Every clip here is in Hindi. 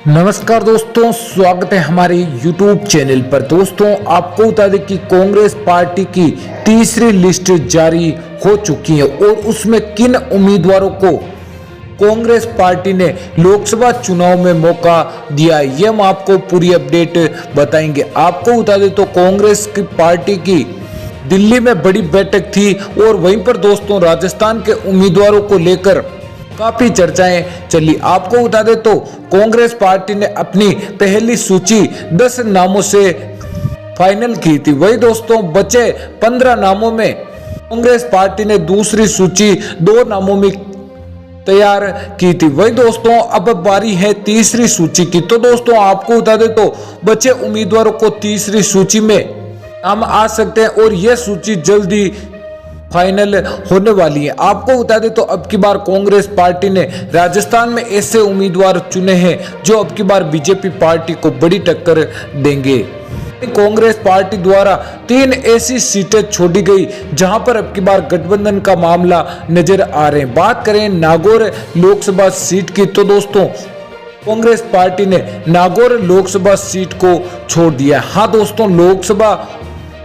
नमस्कार दोस्तों, स्वागत है हमारे YouTube चैनल पर। दोस्तों, आपको बता दें कि कांग्रेस पार्टी की तीसरी लिस्ट जारी हो चुकी है और उसमें किन उम्मीदवारों को कांग्रेस पार्टी ने लोकसभा चुनाव में मौका दिया है, ये हम आपको पूरी अपडेट बताएंगे। आपको बता दें तो कांग्रेस की पार्टी की दिल्ली में बड़ी बैठक थी और वहीं पर दोस्तों राजस्थान के उम्मीदवारों को लेकर काफी चर्चाएं चली। आपको बता दें तो कांग्रेस पार्टी ने अपनी पहली सूची 10 नामों से फाइनल की थी। वही दोस्तों बचे 15 नामों में कांग्रेस पार्टी ने दूसरी सूची 2 नामों में तैयार की थी। वही दोस्तों अब बारी है तीसरी सूची की। तो दोस्तों आपको बता दें तो बचे उम्मीदवारों को तीसरी सूची में नाम आ सकते हैं और यह सूची जल्दी फाइनल होने वाली है। आपको बता दें तो अब की बार कांग्रेस पार्टी ने राजस्थान में ऐसे उम्मीदवार चुने हैं जो अब की बार बीजेपी पार्टी को बड़ी टक्कर देंगे। कांग्रेस पार्टी द्वारा 3 ऐसी सीटें छोड़ी गई जहां पर अब की बार गठबंधन का मामला नजर आ रहे हैं। बात करें नागौर लोकसभा सीट की तो दोस्तों कांग्रेस पार्टी ने नागौर लोकसभा सीट को छोड़ दिया। हाँ दोस्तों, लोकसभा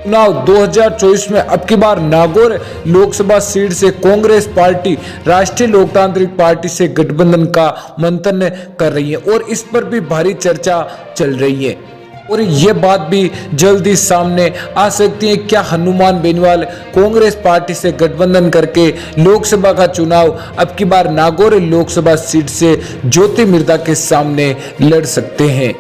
चुनाव 2024 में अब की बार नागौर लोकसभा सीट से कांग्रेस पार्टी राष्ट्रीय लोकतांत्रिक पार्टी से गठबंधन का मंथन कर रही है और इस पर भी भारी चर्चा चल रही है और ये बात भी जल्दी सामने आ सकती है। क्या हनुमान बेनीवाल कांग्रेस पार्टी से गठबंधन करके लोकसभा का चुनाव अब की बार नागौर लोकसभा सीट से ज्योति मिर्धा के सामने लड़ सकते हैं?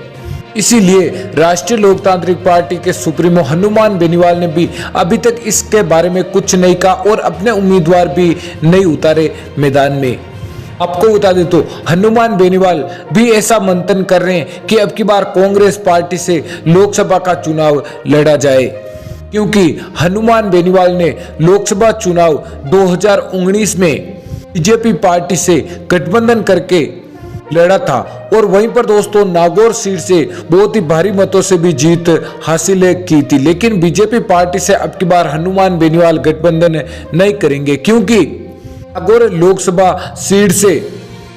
इसीलिए राष्ट्रीय लोकतांत्रिक पार्टी के सुप्रीमो हनुमान बेनीवाल ने भी अभी तक इसके बारे में कुछ नहीं कहा और अपने उम्मीदवार भी नहीं उतारे मैदान में। आपको बता दें तो हनुमान बेनीवाल भी ऐसा मंथन कर रहे हैं कि अब की बार कांग्रेस पार्टी से लोकसभा का चुनाव लड़ा जाए, क्योंकि हनुमान बेनीवाल ने लोकसभा चुनाव 2019 में बीजेपी पार्टी से गठबंधन करके लड़ा था और वहीं पर दोस्तों नागौर सीट से बहुत ही भारी मतों से भी जीत हासिल की थी। लेकिन बीजेपी पार्टी से अब की बार हनुमान बेनीवाल गठबंधन नहीं करेंगे, क्योंकि नागौर लोकसभा सीट से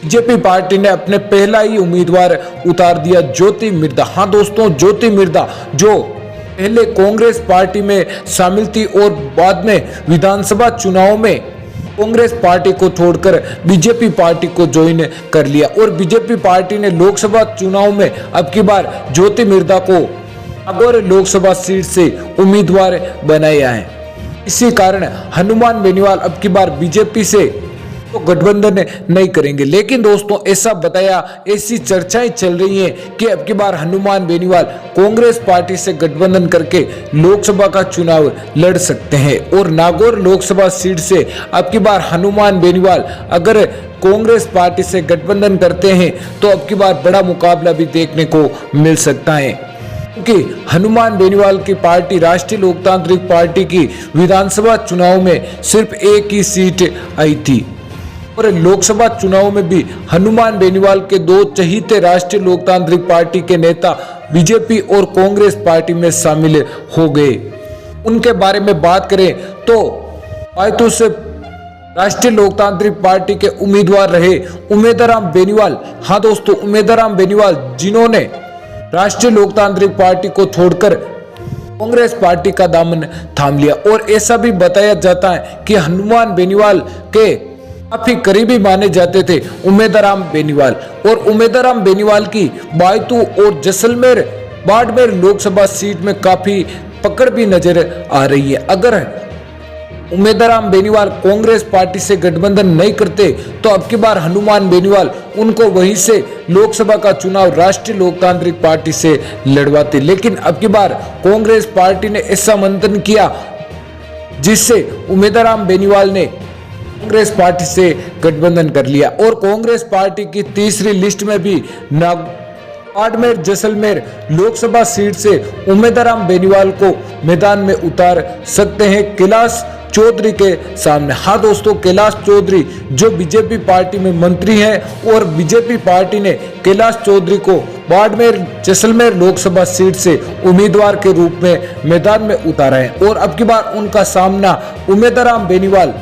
बीजेपी पार्टी ने अपने पहला ही उम्मीदवार उतार दिया, ज्योति मिर्धा। हाँ दोस्तों, ज्योति मिर्धा जो पहले कांग्रेस पार्टी में शामिल थी और बाद में विधानसभा चुनाव में कांग्रेस पार्टी को छोड़कर बीजेपी पार्टी को ज्वाइन कर लिया और बीजेपी पार्टी ने लोकसभा चुनाव में अब की बार ज्योति मिर्धा को नागौर लोकसभा सीट से उम्मीदवार बनाया है। इसी कारण हनुमान बेनीवाल अब की बार बीजेपी से तो गठबंधन नहीं करेंगे। लेकिन दोस्तों ऐसा बताया, ऐसी चर्चाएं चल रही हैं कि अब की बार हनुमान बेनीवाल कांग्रेस पार्टी से गठबंधन करके लोकसभा का चुनाव लड़ सकते हैं और नागौर लोकसभा सीट से अब की बार हनुमान बेनीवाल अगर कांग्रेस पार्टी से गठबंधन करते हैं तो अब की बार बड़ा मुकाबला भी देखने को मिल सकता है, क्योंकि हनुमान बेनीवाल की पार्टी राष्ट्रीय लोकतांत्रिक पार्टी की विधानसभा चुनाव में सिर्फ एक ही सीट आई थी और लोकसभा चुनाव में भी हनुमान बेनीवाल के 2 चहीते राष्ट्रीय लोकतांत्रिक पार्टी के नेता बीजेपी और कांग्रेस पार्टी में शामिल हो गए। उनके बारे में बात करें तो पायतू से राष्ट्रीय लोकतांत्रिक पार्टी के उम्मीदवार रहे उमेदराम बेनीवाल। हाँ दोस्तों, उमेदराम बेनीवाल जिन्होंने राष्ट्रीय लोकतांत्रिक पार्टी को छोड़कर कांग्रेस पार्टी का दामन थाम लिया और ऐसा भी बताया जाता है कि हनुमान बेनीवाल के काफी करीबी माने जाते थे उमेदराम बेनीवाल और उमेदराम बेनीवाल की बायतू और जैसलमेर बाड़मेर लोकसभा सीट में काफी पकड़ भी नजर आ रही है। अगर उमेदराम बेनीवाल कांग्रेस पार्टी से गठबंधन नहीं करते तो अब की बार हनुमान बेनीवाल उनको वहीं से लोकसभा का चुनाव राष्ट्रीय लोकतांत्रिक पार्टी से लड़वाते। लेकिन अब की बार कांग्रेस पार्टी ने ऐसा मंथन किया जिससे उमेदराम बेनीवाल ने कांग्रेस पार्टी से गठबंधन कर लिया और कांग्रेस पार्टी की तीसरी लिस्ट में भी बाड़मेर जैसलमेर लोकसभा सीट से उमेदराम बेनीवाल को मैदान में उतार सकते हैं कैलाश चौधरी के सामने। हाँ दोस्तों, कैलाश चौधरी जो बीजेपी पार्टी में मंत्री हैं और बीजेपी पार्टी ने कैलाश चौधरी को बाड़मेर जैसलमेर लोकसभा सीट से उम्मीदवार के रूप में मैदान में उतारा है और अब की बार उनका सामना उमेदराम बेनीवाल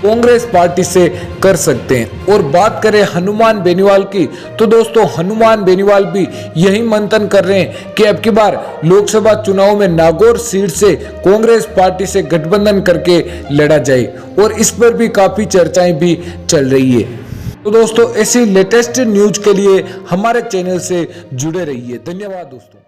कांग्रेस पार्टी से कर सकते हैं। और बात करें हनुमान बेनीवाल की, तो दोस्तों हनुमान बेनीवाल भी यही मंथन कर रहे हैं कि अब की बार लोकसभा चुनाव में नागौर सीट से कांग्रेस पार्टी से गठबंधन करके लड़ा जाए, और इस पर भी काफी चर्चाएं भी चल रही है। तो दोस्तों ऐसी लेटेस्ट न्यूज के लिए हमारे चैनल से जुड़े रहिए। धन्यवाद दोस्तों।